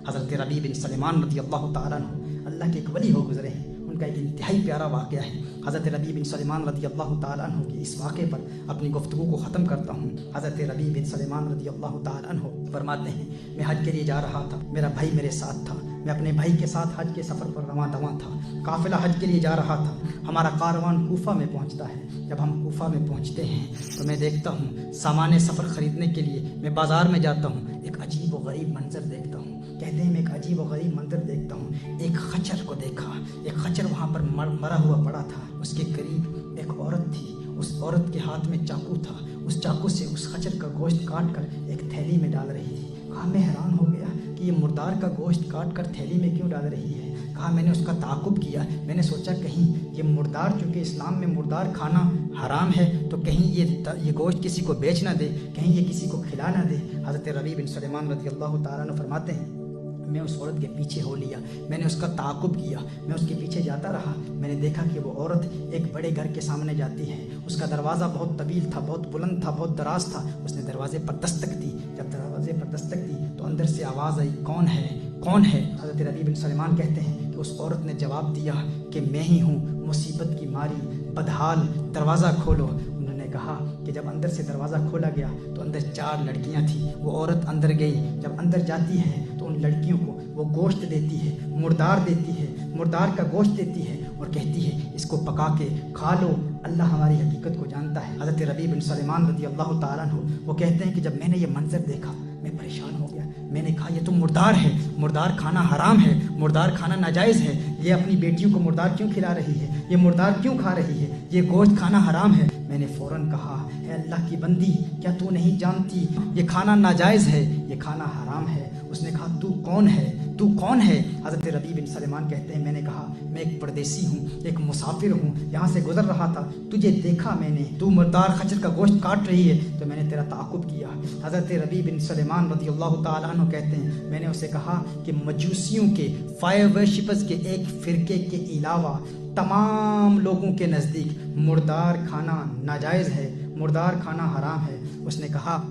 حضرت ربیع بن سلیمان رضی اللہ تعالیٰ عنہ اللہ کے ایک ولی ہو گزرے ہیں، ان کا ایک انتہائی پیارا واقعہ ہے۔ حضرت ربیع بن سلیمان رضی اللہ تعالیٰ عنہ کے اس واقعے پر اپنی گفتگو کو ختم کرتا ہوں۔ حضرت ربیع بن سلیمان رضی اللہ تعالیٰ عنہ فرماتے ہیں، میں حج کے لیے جا رہا تھا، میرا بھائی میرے ساتھ تھا، میں اپنے بھائی کے ساتھ حج کے سفر پر رواں دواں تھا، قافلہ حج کے لیے جا رہا تھا۔ ہمارا کاروان کوفہ میں پہنچتا ہے۔ جب ہم کوفہ میں پہنچتے ہیں تو میں دیکھتا ہوں سامان سفر خریدنے کے لیے میں بازار میں جاتا ہوں، ایک عجیب و غریب منظر دیکھتا ہوں۔ کہتے ہیں میں ایک عجیب و غریب منظر دیکھتا ہوں، ایک خچر کو دیکھا، ایک خچر وہاں پر مرا ہوا پڑا تھا، اس کے قریب ایک عورت تھی، اس عورت کے ہاتھ میں چاقو تھا، اس چاقو سے اس خچر کا گوشت کاٹ کر ایک تھیلی میں ڈال رہی تھی۔ کہا میں حیران ہو گیا کہ یہ مردار کا گوشت کاٹ کر تھیلی میں کیوں ڈال رہی ہے۔ کہا میں نے اس کا تعاقب کیا، میں نے سوچا کہیں یہ مردار، چونکہ اسلام میں مردار کھانا حرام ہے، تو کہیں یہ گوشت کسی کو بیچ نہ دے، کہیں یہ کسی کو کھلا نہ دے۔ حضرت ربیع بن سلیمان رضی اللہ تعالیٰ عنہ فرماتے ہیں، میں اس عورت کے پیچھے ہو لیا، میں نے اس کا تعاقب کیا، میں اس کے پیچھے جاتا رہا۔ میں نے دیکھا کہ وہ عورت ایک بڑے گھر کے سامنے جاتی ہے، اس کا دروازہ بہت طویل تھا، بہت بلند تھا، بہت دراز تھا۔ اس نے دروازے پر دستک دی، جب دروازے پر دستک دی تو اندر سے آواز آئی، کون ہے کون ہے؟ حضرت ربیع بن سلیمان کہتے ہیں کہ اس عورت نے جواب دیا کہ میں ہی ہوں، مصیبت کی ماری بدحال، دروازہ کھولو۔ انہوں نے کہا کہ جب اندر سے دروازہ کھولا گیا تو اندر 4 لڑکیاں تھیں۔ وہ عورت اندر گئی، جب اندر جاتی ہے تو ان لڑکیوں کو وہ گوشت دیتی ہے، مردار دیتی ہے، مردار کا گوشت دیتی ہے اور کہتی ہے اس کو پکا کے کھا لو، اللہ ہماری حقیقت کو جانتا ہے۔ حضرت ربیع بن سلیمان رضی اللہ تعالیٰ عنہ وہ کہتے ہیں کہ جب میں نے یہ منظر دیکھا میں پریشان ہو گیا، میں نے کہا یہ تو مردار ہے، مردار کھانا حرام ہے، مردار کھانا ناجائز ہے، یہ اپنی بیٹیوں کو مردار کیوں کھلا رہی ہے، یہ مردار کیوں کھا رہی ہے، یہ گوشت کھانا حرام ہے۔ میں نے فوراً کہا اے اللہ کی بندی، کیا تو نہیں جانتی یہ کھانا ناجائز ہے، یہ کھانا حرام ہے؟ اس نے کہا تو کون ہے، تو کون ہے؟ حضرت ربیع بن سلیمان کہتے ہیں میں نے کہا میں ایک پردیسی ہوں، ایک مسافر ہوں، یہاں سے گزر رہا تھا، تجھے دیکھا میں نے، تو مردار خچر کا گوشت کاٹ رہی ہے تو میں نے تیرا تعاقب کیا۔ حضرت ربیع بن سلیمان رضی اللہ تعالیٰ عنہ کہتے ہیں میں نے اسے کہا کہ مجوسیوں کے فائر ورشپرز کے ایک فرقے کے علاوہ تمام لوگوں کے نزدیک مردار کھانا ناجائز ہے، مردار کھانا حرام ہے۔ اس نے کہا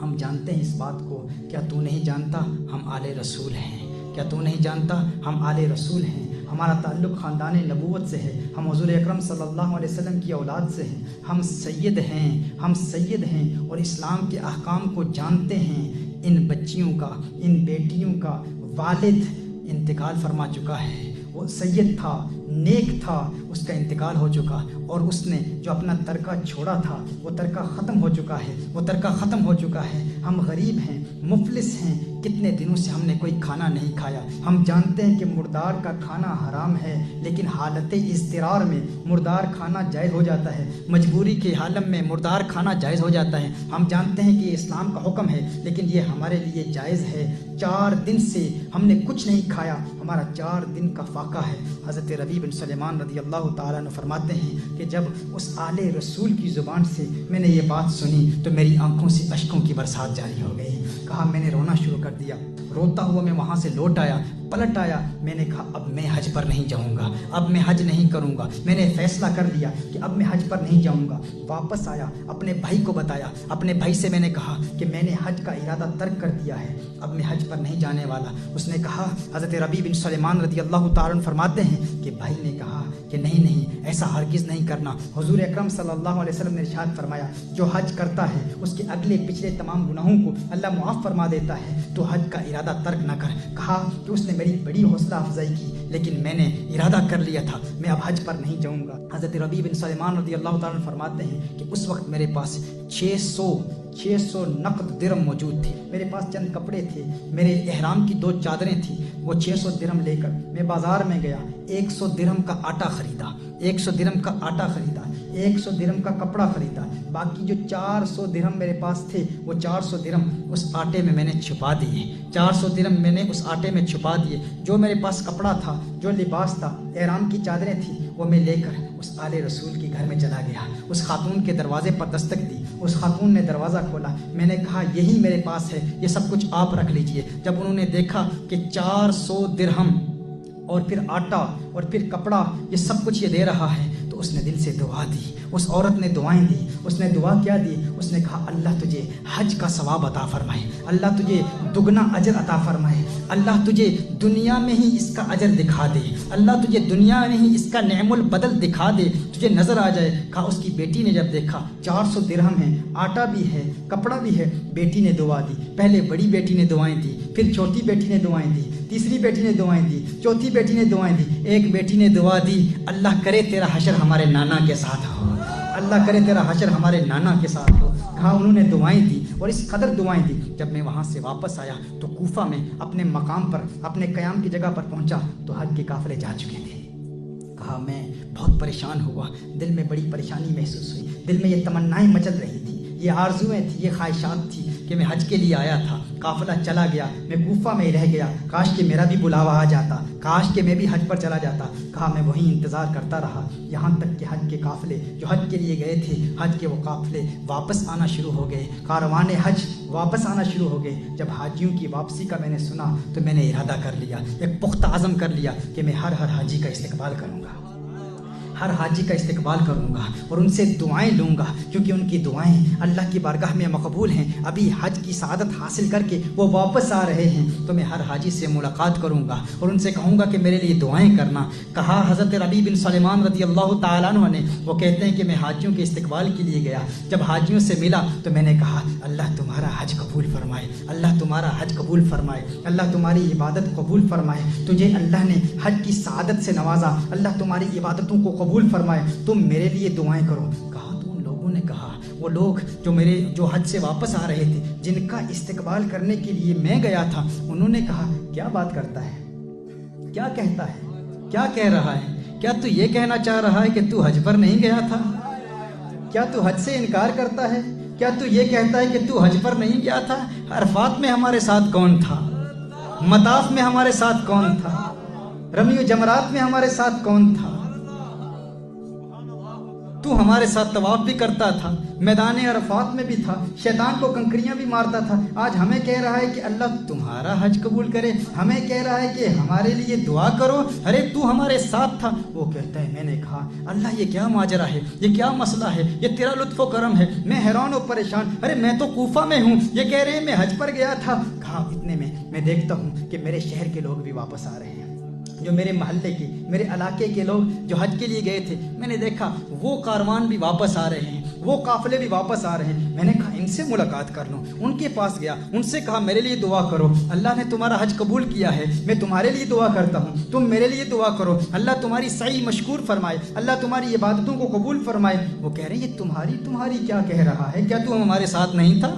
ہم جانتے ہیں اس بات کو، کیا تو نہیں جانتا ہم آل رسول ہیں، کیا تو نہیں جانتا ہم آل رسول ہیں، ہمارا تعلق خاندان نبوت سے ہے، ہم حضور اکرم صلی اللہ علیہ وسلم کی اولاد سے ہیں، ہم سید ہیں، ہم سید ہیں اور اسلام کے احکام کو جانتے ہیں۔ ان بچیوں کا، ان بیٹیوں کا والد انتقال فرما چکا ہے، وہ سید تھا، نیک تھا، اس کا انتقال ہو چکا، اور اس نے جو اپنا ترکہ چھوڑا تھا وہ ترکہ ختم ہو چکا ہے، وہ ترکہ ختم ہو چکا ہے۔ ہم غریب ہیں، مفلس ہیں، کتنے دنوں سے ہم نے کوئی کھانا نہیں کھایا۔ ہم جانتے ہیں کہ مردار کا کھانا حرام ہے، لیکن حالت اضطرار میں مردار کھانا جائز ہو جاتا ہے، مجبوری کے عالم میں مردار کھانا جائز ہو جاتا ہے۔ ہم جانتے ہیں کہ یہ اسلام کا حکم ہے، لیکن یہ ہمارے لیے جائز ہے۔ 4 دن سے ہم نے کچھ نہیں کھایا، ہمارا 4 دن کا فاقہ ہے۔ حضرت ربیع بن سلیمان رضی اللہ تعالیٰ عنہ فرماتے ہیں کہ جب اس آل رسول کی زبان سے میں نے یہ بات سنی تو میری آنکھوں سے اشکوں کی برسات جاری ہو گئی۔ کہا میں نے رونا شروع کر دیا، روتا ہوا میں وہاں سے لوٹ آیا، پلٹ آیا۔ میں نے کہا اب میں حج پر نہیں جاؤں گا، اب میں حج نہیں کروں گا، میں نے فیصلہ کر لیا کہ اب میں حج پر نہیں جاؤں گا۔ واپس آیا، اپنے بھائی کو بتایا، اپنے بھائی سے میں نے کہا کہ میں نے حج کا ارادہ ترک کر دیا ہے، اب میں حج پر نہیں جانے والا۔ اس نے کہا، حضرت ربیع بن سلیمان رضی اللہ تعالیٰ عنہ فرماتے ہیں کہ بھائی نے کہا کہ نہیں ایسا ہرگز نہیں کرنا۔ حضور اکرم صلی اللہ علیہ وسلم نے ارشاد فرمایا جو حج کرتا ہے اس کے اگلے پچھلے تمام گناہوں کو اللہ معاف فرما دیتا ہے، تو حج کا ارادہ ترک نہ کر۔ کہا کہ اس نے میری بڑی حوصلہ افزائی کی، لیکن میں نے ارادہ کر لیا تھا میں اب حج پر نہیں جاؤں گا۔ حضرت ربیع بن سلیمان رضی اللہ تعالیٰ عنہ فرماتے ہیں کہ اس وقت میرے پاس 600 نقد درہم موجود تھے، میرے پاس چند کپڑے تھے، میرے احرام کی 2 چادریں تھیں، وہ 600 درہم لے کر میں بازار میں گیا، 100 درہم کا آٹا خریدا، 100 درہم کا آٹا خریدا، 100 درہم کا کپڑا خریدا، باقی جو 400 درہم میرے پاس تھے وہ 400 درہم اس آٹے میں نے چھپا دیے، 400 درہم میں نے اس آٹے میں چھپا دیے۔ جو میرے پاس کپڑا تھا، جو لباس تھا، احرام کی چادریں تھیں، وہ میں لے کر اس آل رسول کے گھر میں چلا گیا، اس خاتون کے دروازے پر دستک دی، اس خاتون نے دروازہ کھولا، میں نے کہا یہی میرے پاس ہے، یہ سب کچھ آپ رکھ لیجئے۔ جب انہوں نے دیکھا کہ 400 درہم اور پھر آٹا اور پھر کپڑا، یہ سب کچھ یہ دے رہا ہے، تو اس نے دل سے دعا دی، اس عورت نے دعائیں دی، اس نے دعا کیا دی؟ اس نے کہا اللہ تجھے حج کا ثواب عطا فرمائے، اللہ تجھے دگنا اجر عطا فرمائے، اللہ تجھے دنیا میں ہی اس کا اجر دکھا دے، اللہ تجھے دنیا میں ہی اس کا نعم البدل دکھا دے، تجھے نظر آ جائے۔ کہا اس کی بیٹی نے جب دیکھا 400 درہم ہے، آٹا بھی ہے، کپڑا بھی ہے، بیٹی نے دعا دی۔ پہلے بڑی بیٹی نے دعائیں دی، پھر چھوٹی بیٹی نے دعائیں دی، تیسری بیٹی نے دعائیں دی، چوتھی بیٹی نے دعائیں دی، ایک بیٹی نے دعا دی اللہ کرے تیرا حشر ہمارے نانا کے ساتھ ہو، اللہ کرے تیرا حشر ہمارے نانا کے ساتھ ہو۔ کہا انہوں نے دعائیں دی اور اس قدر دعائیں دی، جب میں وہاں سے واپس آیا تو کوفہ میں اپنے مقام پر، اپنے قیام کی جگہ پر پہنچا تو حج کے قافلے جا چکے تھے۔ کہا میں بہت پریشان ہوا، دل میں بڑی پریشانی محسوس ہوئی، دل میں یہ تمنائیں مچل رہی تھی، یہ آرزویں تھیں، یہ خواہشات تھی کہ میں حج کے لیے آیا تھا، قافلہ چلا گیا، میں کوفہ میں ہی رہ گیا، کاش کہ میرا بھی بلاوا آ جاتا، کاش کہ میں بھی حج پر چلا جاتا۔ کہا میں وہیں انتظار کرتا رہا یہاں تک کہ حج کے قافلے جو حج کے لیے گئے تھے، حج کے وہ قافلے واپس آنا شروع ہو گئے، کاروان حج واپس آنا شروع ہو گئے۔ جب حاجیوں کی واپسی کا میں نے سنا تو میں نے ارادہ کر لیا، ایک پختہ عزم کر لیا کہ میں ہر حاجی کا استقبال کروں گا، ہر حاجی کا استقبال کروں گا اور ان سے دعائیں لوں گا، کیونکہ ان کی دعائیں اللہ کی بارگاہ میں مقبول ہیں۔ ابھی حج کی سعادت حاصل کر کے وہ واپس آ رہے ہیں تو میں ہر حاجی سے ملاقات کروں گا اور ان سے کہوں گا کہ میرے لیے دعائیں کرنا۔ کہا حضرت ربیع بن سلیمان رضی اللہ تعالیٰ عنہ نے، وہ کہتے ہیں کہ میں حاجیوں کے استقبال کے لیے گیا، جب حاجیوں سے ملا تو میں نے کہا اللہ تمہارا حج قبول فرمائے، اللہ تمہارا حج قبول فرمائے، اللہ تمہاری عبادت قبول فرمائے، تجھے اللہ نے حج کی سعادت سے نوازا، اللہ تمہاری عبادتوں کو قبول فرمائے، تم میرے لیے دعائیں کرو۔ کہا تو ان لوگوں نے کہا، وہ لوگ جو حج سے واپس آ رہے تھے، جن کا استقبال کرنے کے لیے میں گیا تھا، انہوں نے کہا کیا بات کرتا ہے، کیا کہتا ہے، کیا کہہ رہا ہے؟ کیا تو یہ کہنا چاہ رہا ہے کہ تو حج پر نہیں گیا تھا؟ کیا تو حج سے انکار کرتا ہے؟ کیا تو یہ کہتا ہے کہ تو حج پر نہیں گیا تھا؟ عرفات میں ہمارے ساتھ کون تھا؟ مطاف میں ہمارے ساتھ کون تھا؟ رمی و جمرات میں ہمارے ساتھ کون تھا؟ تو ہمارے ساتھ طواف بھی کرتا تھا، میدان عرفات میں بھی تھا، شیطان کو کنکریاں بھی مارتا تھا، آج ہمیں کہہ رہا ہے کہ اللہ تمہارا حج قبول کرے، ہمیں کہہ رہا ہے کہ ہمارے لیے دعا کرو، ارے تو ہمارے ساتھ تھا۔ وہ کہتا ہے میں نے کہا اللہ یہ کیا ماجرا ہے، یہ کیا مسئلہ ہے، یہ تیرا لطف و کرم ہے، میں حیران و پریشان، ارے میں تو کوفہ میں ہوں، یہ کہہ رہے ہیں میں حج پر گیا تھا۔ کہا اتنے میں دیکھتا ہوں کہ میرے شہر کے لوگ بھی واپس آ رہے ہیں، جو میرے محلے کے، میرے علاقے کے لوگ جو حج کے لیے گئے تھے، میں نے دیکھا وہ کاروان بھی واپس آ رہے ہیں، وہ قافلے بھی واپس آ رہے ہیں۔ میں نے کہا ان سے ملاقات کر لوں، ان کے پاس گیا، ان سے کہا میرے لیے دعا کرو، اللہ نے تمہارا حج قبول کیا ہے، میں تمہارے لیے دعا کرتا ہوں، تم میرے لیے دعا کرو، اللہ تمہاری سعی مشکور فرمائے، اللہ تمہاری عبادتوں کو قبول فرمائے۔ وہ کہہ رہے ہیں یہ تمہاری کیا کہہ رہا ہے، کیا تو ہمارے ساتھ نہیں تھا؟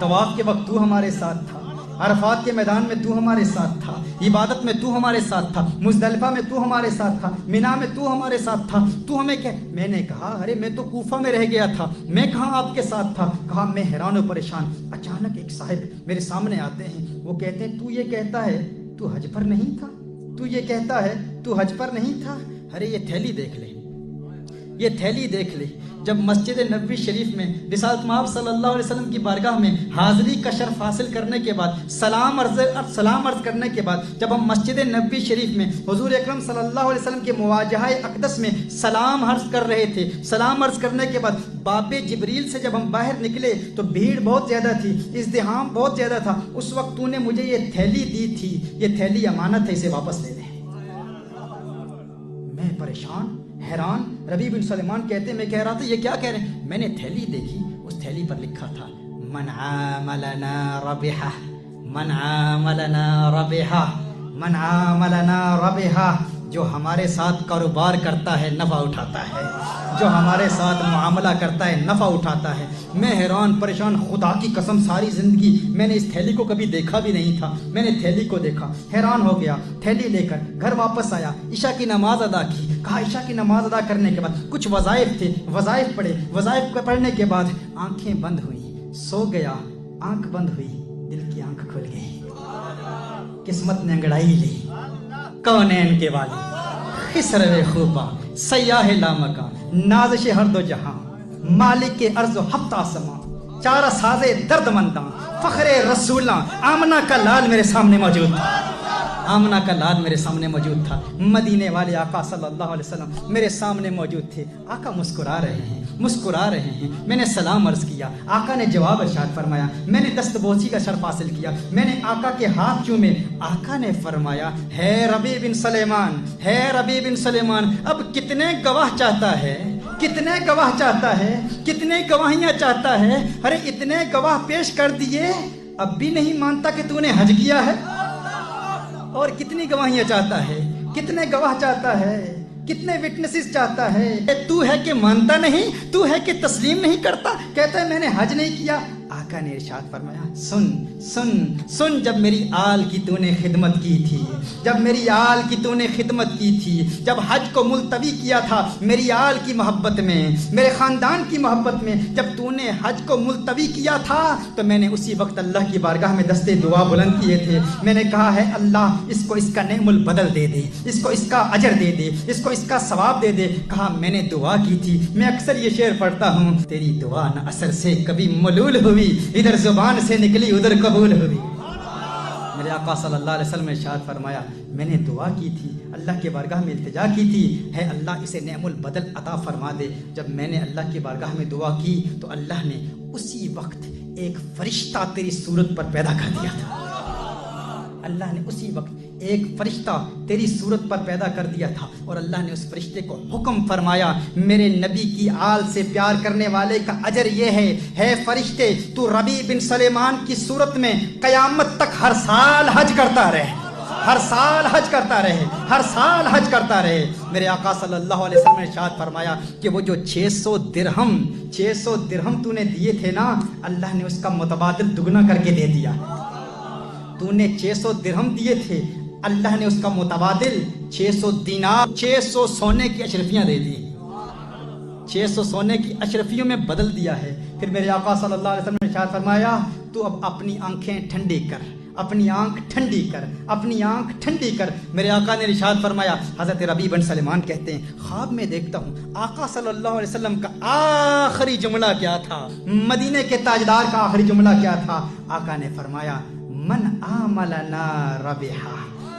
طواف کے وقت تو ہمارے ساتھ تھا، عرفات کے میدان میں تو ہمارے ساتھ تھا، عبادت میں تو ہمارے ساتھ تھا، مزدلفہ میں تو ہمارے ساتھ تھا، مینا میں تو ہمارے ساتھ تھا، تو ہمیں کہ میں نے کہا ارے میں تو کوفہ میں رہ گیا تھا، میں کہاں آپ کے ساتھ تھا؟ کہا میں حیران و پریشان۔ اچانک ایک صاحب میرے سامنے آتے ہیں، وہ کہتے ہیں تو یہ کہتا ہے تو حج پر نہیں تھا، تو یہ کہتا ہے تو حج پر نہیں تھا؟ ارے یہ تھیلی دیکھ لے، یہ تھیلی دیکھ لے۔ جب مسجد نبوی شریف میں رسالت مآب صلی اللہ علیہ وسلم کی بارگاہ میں حاضری کا شرف حاصل کرنے کے بعد، سلام عرض کرنے کے بعد، جب ہم مسجد نبوی شریف میں حضور اکرم صلی اللہ علیہ وسلم کے مواجہہ اقدس میں سلام عرض کر رہے تھے، سلام عرض کرنے کے بعد باب جبریل سے جب ہم باہر نکلے تو بھیڑ بہت زیادہ تھی، ازدحام بہت زیادہ تھا، اس وقت تو نے مجھے یہ تھیلی دی تھی، یہ تھیلی امانت ہے، اسے واپس لے لے۔ میں پریشان حیران، ربیع بن سلیمان کہتے ہیں میں کہہ رہا تھا یہ کیا کہہ رہے ہیں؟ میں نے تھیلی دیکھی، اس تھیلی پر لکھا تھا من عاملنا ربحہ، من عاملنا ربحہ، من عاملنا ربحہ، جو ہمارے ساتھ کاروبار کرتا ہے نفع اٹھاتا ہے، جو ہمارے ساتھ معاملہ کرتا ہے نفع اٹھاتا ہے۔ میں حیران پریشان، خدا کی قسم ساری زندگی میں نے اس تھیلی کو کبھی دیکھا بھی نہیں تھا، میں نے تھیلی کو دیکھا، حیران ہو گیا، تھیلی لے کر گھر واپس آیا، عشاء کی نماز ادا کی۔ کہا عشاء کی نماز ادا کرنے کے بعد کچھ وظائف تھے، وظائف پڑھے، وظائف پڑھنے کے بعد آنکھیں بند ہوئی، سو گیا، آنکھ بند ہوئی، دل کی آنکھ کھل گئی، قسمت نے انگڑائی لی، کونین کے والی، خسرو خوبا، سیاہ لامکان، نازش ہر دو جہاں، مالک کے ارض و ہفتہ سما، چارہ سازے درد منداں، فخر رسولاں، آمنہ کا لال میرے سامنے موجود تھا، آمنہ کا لال میرے سامنے موجود تھا، مدینے والے آقا صلی اللہ علیہ وسلم میرے سامنے موجود تھے۔ آقا مسکرا رہے ہیں، مسکرا رہے ہیں. میں نے سلام عرض کیا, آقا نے جواب ارشاد فرمایا. میں نے دست بوسی کا شرف حاصل کیا, میں نے آقا کے ہاتھ چومے. آقا نے فرمایا ہے ربیع بن سلیمان, ہے ربیع بن سلیمان, اب کتنے گواہ چاہتا ہے, کتنے گواہ چاہتا ہے, کتنے گواہیاں چاہتا ہے. ارے اتنے گواہ پیش کر دیے, اب بھی نہیں مانتا کہ تو نے حج کیا ہے. اور کتنی گواہیاں چاہتا ہے, کتنے گواہ چاہتا ہے, کتنے وٹنسز چاہتا ہے. تو ہے کہ مانتا نہیں, تو ہے کہ تسلیم نہیں کرتا, کہتا ہے میں نے حج نہیں کیا. آقا نے ارشاد فرمایا سن سن سن, جب میری آل کی تو نے خدمت کی تھی, جب میری آل کی تو نے خدمت کی تھی, جب حج کو ملتوی کیا تھا میری آل کی محبت میں, میرے خاندان کی محبت میں, جب تو نے حج کو ملتوی کیا تھا تو میں نے اسی وقت اللہ کی بارگاہ میں دستے دعا بلند کیے تھے. میں نے کہا ہے اللہ اس کو اس کا نعم البدل دے دے, اس کو اس کا اجر دے دے, اس کو اس کا ثواب دے دے. کہا میں نے دعا کی تھی. میں اکثر یہ شعر پڑھتا ہوں, تیری دعا نہ اثر سے کبھی ملول ہوئی, ادھر زبان سے نکلی ادھر قبول ہوئی. میرے آقا صلی اللہ علیہ وسلم نے ارشاد فرمایا میں نے دعا کی تھی, اللہ کے بارگاہ میں التجا کی تھی, ہے اللہ اسے نعم البدل عطا فرما دے. جب میں نے اللہ کی بارگاہ میں دعا کی تو اللہ نے اسی وقت ایک فرشتہ تیری صورت پر پیدا کر دیا تھا. اللہ نے اسی وقت ایک فرشتہ تیری صورت پر پیدا کر دیا تھا, اور اللہ نے اس فرشتے کو حکم فرمایا میرے نبی کی آل سے پیار کرنے والے کا اجر یہ ہے فرشتے تو ربیع بن سلیمان کی صورت میں قیامت تک ہر سال حج کرتا رہے, ہر سال حج کرتا رہے, ہر سال حج کرتا رہے. میرے آقا صلی اللہ علیہ وسلم نے ارشاد فرمایا کہ وہ جو 600 درہم تو نے دیے تھے نا, اللہ نے اس کا متبادل دگنا کر کے دے دیا. تو نے 600 درہم دیے تھے, اللہ نے اس کا متبادل 600 دینار, 600 سونے کی اشرفیاں دے دی, 600 سونے کی اشرفیوں میں بدل دیا ہے. پھر میرے آقا صلی اللہ علیہ وسلم نے ارشاد فرمایا تو اب اپنی آنکھیں ٹھنڈی کر, اپنی آنکھ ٹھنڈی کر, اپنی آنکھ ٹھنڈی کر. میرے آقا نے ارشاد فرمایا, حضرت ربیع بن سلیمان کہتے ہیں خواب میں دیکھتا ہوں آقا صلی اللہ علیہ وسلم کا آخری جملہ کیا تھا, مدینے کے تاجدار کا آخری جملہ کیا تھا. آقا نے فرمایا من عاملنا ربحا,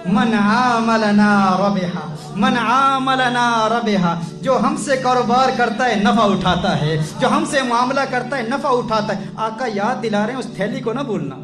من عاملنا ربحا, من عاملنا ربحا, جو ہم سے کاروبار کرتا ہے نفع اٹھاتا ہے, جو ہم سے معاملہ کرتا ہے نفع اٹھاتا ہے. آقا یاد دلا رہے ہیں اس تھیلی کو نہ بھولنا,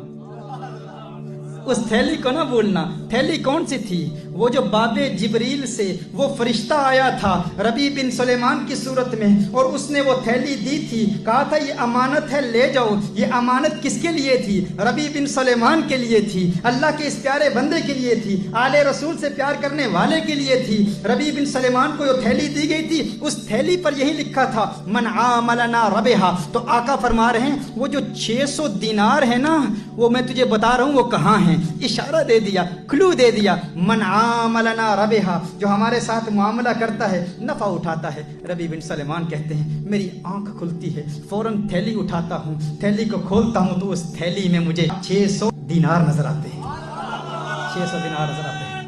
اس تھیلی کو نہ بھولنا. تھیلی کون سی تھی؟ وہ جو باب جبریل سے وہ فرشتہ آیا تھا ربیع بن سلیمان کی صورت میں, اور اس نے وہ تھیلی دی تھی, کہا تھا یہ امانت ہے لے جاؤ. یہ امانت کس کے لیے تھی؟ ربیع بن سلیمان کے لیے تھی, اللہ کے اس پیارے بندے کے لیے تھی, آل رسول سے پیار کرنے والے کے لیے تھی. ربیع بن سلیمان کو جو تھیلی دی گئی تھی اس تھیلی پر یہی لکھا تھا من عاملنا ربحا. تو آقا فرما رہے ہیں وہ جو 600 دینار ہے نا, وہ میں تجھے بتا رہا ہوں وہ کہاں ہیں. اشارہ دے دیا, کلو دے دیا, من عاملنا ربحا, جو ہمارے ساتھ معاملہ کرتا ہے نفع اٹھاتا ہے. ربیع بن سلیمان کہتے ہیں میری آنکھ کھلتی ہے, فوراً تھیلی اٹھاتا ہوں, تھیلی کو کھولتا ہوں تو اس تھیلی میں مجھے 600 دینار نظر آتے ہیں, 600 دینار نظر آتے ہیں.